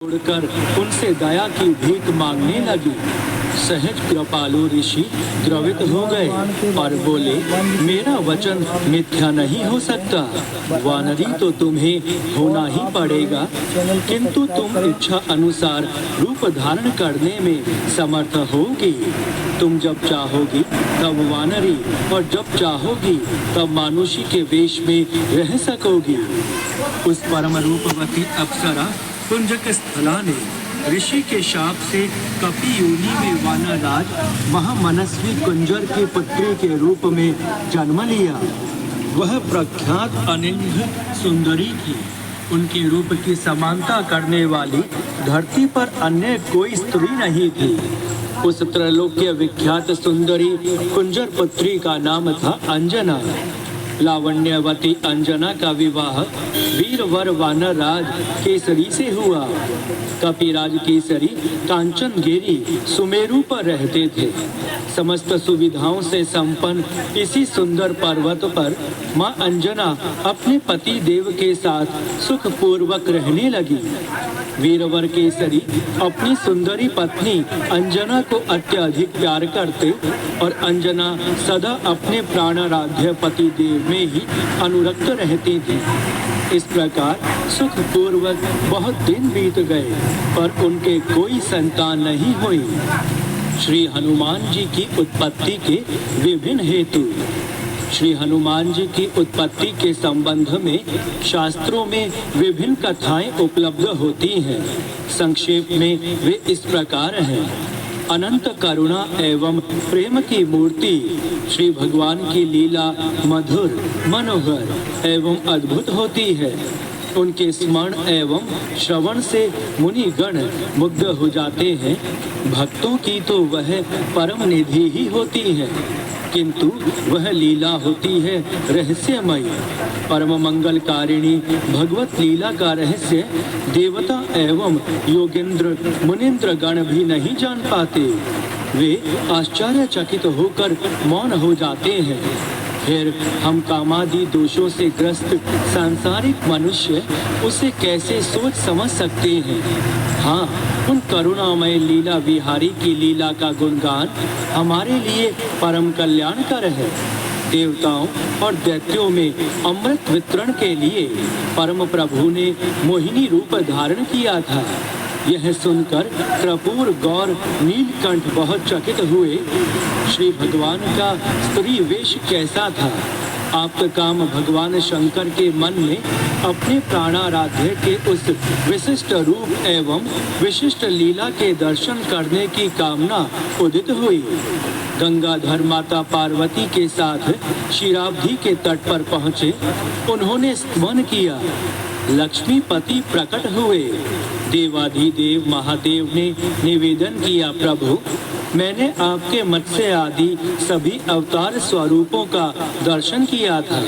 छोड़कर उनसे दया की भीख मांगने लगी। सहज कृपालु ऋषि द्रवित हो गए और बोले, मेरा वचन मिथ्या नहीं हो सकता। वानरी तो तुम्हें होना ही पड़ेगा, किंतु तुम इच्छा अनुसार रूप धारण करने में समर्थ होगी। तुम जब चाहोगी तब वानरी और जब चाहोगी तब मानुषी के वेश में रह सकोगी। उस परम रूपवती अप्सरा कुंजक स्थला ने ऋषि के शाप से कपि योनि में वानरराज महामनस्वी कुंजर की पुत्री के रूप में जन्म लिया। वह प्रख्यात अनिंद सुंदरी थी। उनके रूप की समानता करने वाली धरती पर अन्य कोई स्त्री नहीं थी। उस त्रैलोक्य विख्यात सुंदरी कुंजर पुत्री का नाम था अंजना। लावण्यवती अंजना का विवाह वीरवर वानरराज केसरी से हुआ। कपिराज केसरी कांचनगिरी सुमेरु पर रहते थे। समस्त सुविधाओं से संपन्न इसी सुंदर पर्वत पर मां अंजना अपने पति देव के साथ सुखपूर्वक रहने लगी। वीरवर केसरी अपनी सुंदरी पत्नी अंजना को अत्यधिक प्यार करते और अंजना सदा अपने प्राणाराध्य पति देव में ही अनुरक्त रहती थी। इस प्रकार सुखपूर्वक बहुत दिन बीत गए पर उनके कोई संतान नहीं हुई। श्री हनुमान जी की उत्पत्ति के विभिन्न हेतु। श्री हनुमान जी की उत्पत्ति के संबंध में शास्त्रों में विभिन्न कथाएं उपलब्ध होती हैं। संक्षेप में वे इस प्रकार हैं। अनंत करुणा एवं प्रेम की मूर्ति श्री भगवान की लीला मधुर, मनोहर एवं अद्भुत होती है। उनके स्मरण एवं श्रवण से मुनि गण मुग्ध हो जाते हैं। भक्तों की तो वह परम निधि ही होती है, किंतु वह लीला होती है रहस्यमयी। परम मंगलकारिणी भगवत लीला का रहस्य देवता एवं योगेंद्र मुनिंद्र गण भी नहीं जान पाते। वे आश्चर्यचकित होकर मौन हो जाते हैं। फिर हम कामादि दोषों से ग्रस्त सांसारिक मनुष्य उसे कैसे सोच समझ सकते हैं। हाँ, उन करुणामय लीला विहारी की लीला का गुणगान हमारे लिए परम कल्याणकर है। देवताओं और दैत्यों में अमृत वितरण के लिए परम प्रभु ने मोहिनी रूप धारण किया था। यह सुनकर कर्पूर गौर नीलकंठ बहुत चकित हुए। श्री भगवान का स्त्री वेश कैसा था। आप्तकाम भगवान शंकर के मन में अपने प्राणाराध्य के उस विशिष्ट रूप एवं विशिष्ट लीला के दर्शन करने की कामना उदित हुई। गंगाधर माता पार्वती के साथ क्षीराब्धि के तट पर पहुँचे। उन्होंने स्तवन किया। लक्ष्मीपति प्रकट हुए। देवाधिदेव महादेव ने निवेदन किया, प्रभु मैंने आपके मत्स्य आदि सभी अवतार स्वरूपों का दर्शन किया था,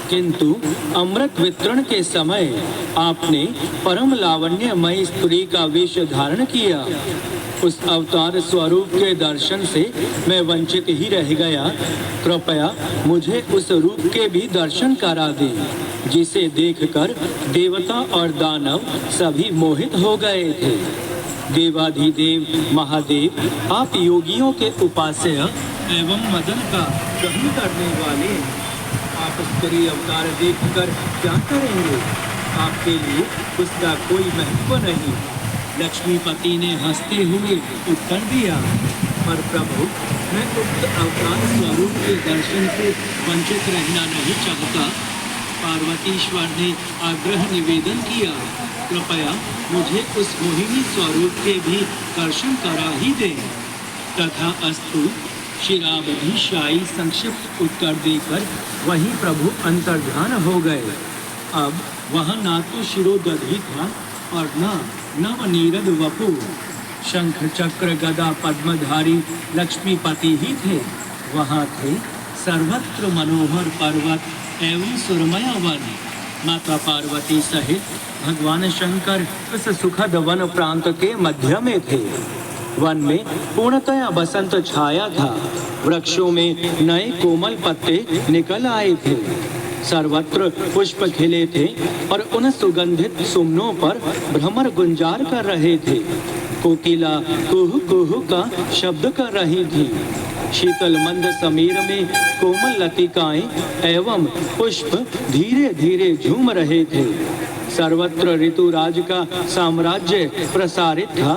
किंतु अमृत वितरण के समय आपने परम लावण्यमयी स्त्री का वेश धारण किया। उस अवतार स्वरूप के दर्शन से मैं वंचित ही रह गया। कृपया मुझे उस रूप के भी दर्शन करा दें, जिसे देखकर देवता और दानव सभी मोहित हो गए थे। देवाधिदेव महादेव, आप योगियों के उपास्य एवं मदन का दहन करने वाले, आप स्त्री अवतार देखकर क्या करेंगे। आपके लिए उसका कोई महत्व नहीं। लक्ष्मीपति ने हंसते हुए उत्तर दिया, पर प्रभु मैं उक्त अवतार स्वरूप के दर्शन से वंचित रहना नहीं चाहता। पार्वतीश्वर ने आग्रह निवेदन किया, कृपया मुझे उस मोहिनी स्वरूप के भी दर्शन करा ही दें। तथा अस्तु, क्षीराब्धिशायी संक्षिप्त उत्तर देकर वहीं प्रभु अंतर्ध्यान हो गए। अब वह ना तो शिरोदधि था और न नवनीरद वपु। शंख चक्र गदा पद्मधारी लक्ष्मीपति ही थे। वहाँ थे सर्वत्र मनोहर पर्वत एवं सुरमया वन। माता पार्वती सहित भगवान शंकर उस सुखद वन प्रांत के मध्य में थे। वन में पूर्णतया बसंत छाया था। वृक्षों में नए कोमल पत्ते निकल आए थे। सर्वत्र पुष्प खिले थे और उन सुगंधित सुमनों पर भ्रमर गुंजार कर रहे थे। कोकिला कुहू कुहू का शब्द कर रही थी। शीतल मंद समीर में कोमल लतिकाएं एवं पुष्प धीरे धीरे झूम रहे थे। सर्वत्र ऋतुराज का साम्राज्य प्रसारित था।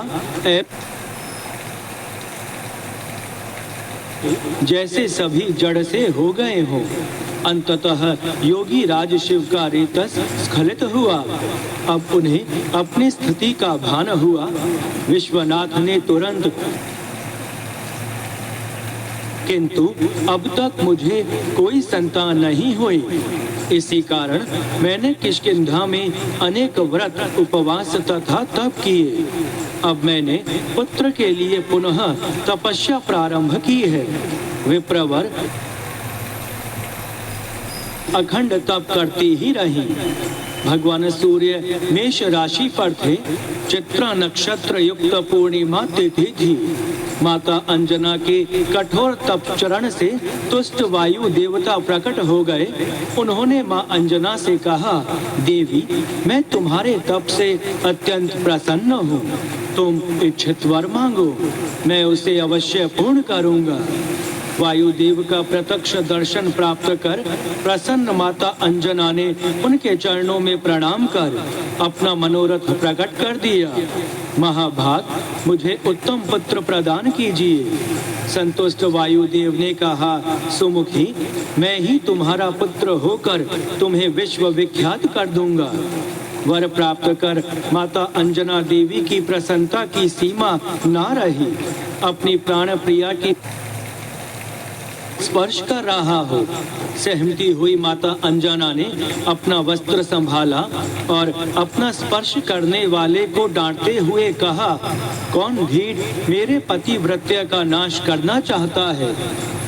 जैसे सभी जड़ से हो गए हों। अंततः योगी राज शिव का रेतस स्खलित हुआ। अब उन्हें अपनी स्थिति का भान हुआ। विश्वनाथ ने तुरंत, किंतु अब तक मुझे कोई संतान नहीं हुई। इसी कारण मैंने किष्किंधा में अनेक व्रत उपवास तथा तप किए। अब मैंने पुत्र के लिए पुनः तपस्या प्रारंभ की है। विप्रवर अखंड तप करती ही रही। भगवान सूर्य मेष राशि पर थे। चित्रा नक्षत्र युक्त पूर्णिमा तिथि थी। माता अंजना के कठोर तप चरण से तुष्ट वायु देवता प्रकट हो गए। उन्होंने मां अंजना से कहा, देवी, मैं तुम्हारे तप से अत्यंत प्रसन्न हूँ। तुम इच्छित वर मांगो, मैं उसे अवश्य पूर्ण करूँगा। वायुदेव का प्रत्यक्ष दर्शन प्राप्त कर प्रसन्न माता अंजना ने उनके चरणों में प्रणाम कर अपना मनोरथ प्रकट कर दिया। महाभाग, मुझे उत्तम पुत्र प्रदान कीजिए। संतुष्ट वायुदेव ने कहा, सुमुखी, मैं ही तुम्हारा पुत्र होकर तुम्हें विश्व विख्यात कर दूंगा। वर प्राप्त कर माता अंजना देवी की प्रसन्नता की सीमा ना रही। अपनी प्राण प्रिया की स्पर्श कर रहा हो। सहमती हुई माता अंजना ने अपना वस्त्र संभाला और अपना स्पर्श करने वाले को डांटते हुए कहा, कौन भीड़ मेरे पतिव्रत्य का नाश करना चाहता है?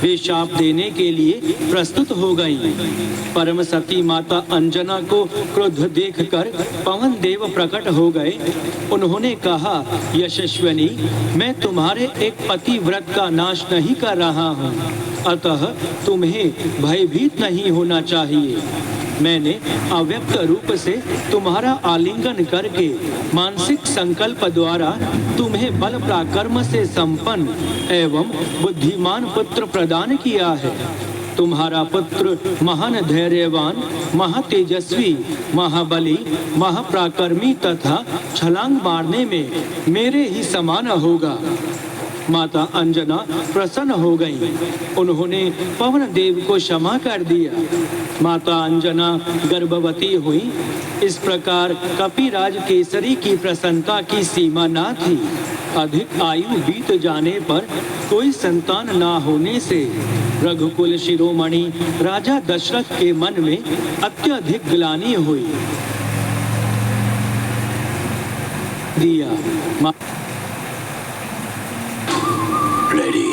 वे शाप देने के लिए प्रस्तुत हो गईं। परम सती माता अंजना को क्रुद्ध देखकर पवन देव प्रकट हो गए। उन्होंने कहा, यशस्विनी, मैं तुम्हारे एक पतिव्रत का नाश नहीं कर रहा हूँ, अतः तुम्हें भयभीत नहीं होना चाहिए। मैंने अव्यक्त रूप से तुम्हारा आलिंगन करके मानसिक संकल्प द्वारा तुम्हें बल पराक्रम से संपन्न एवं बुद्धिमान पुत्र प्रदान किया है। तुम्हारा पुत्र महान धैर्यवान, महातेजस्वी, महाबली, महापराक्रमी तथा छलांग मारने में मेरे ही समान होगा। माता अंजना प्रसन्न हो गई। उन्होंने पवन देव को क्षमा कर दिया। माता अंजना गर्भवती हुई। इस प्रकार कपिराज केसरी की प्रसन्नता की सीमा न थी। अधिक आयु बीत जाने पर कोई संतान ना होने से रघुकुल शिरोमणि राजा दशरथ के मन में अत्यधिक ग्लानि हुई। Ready.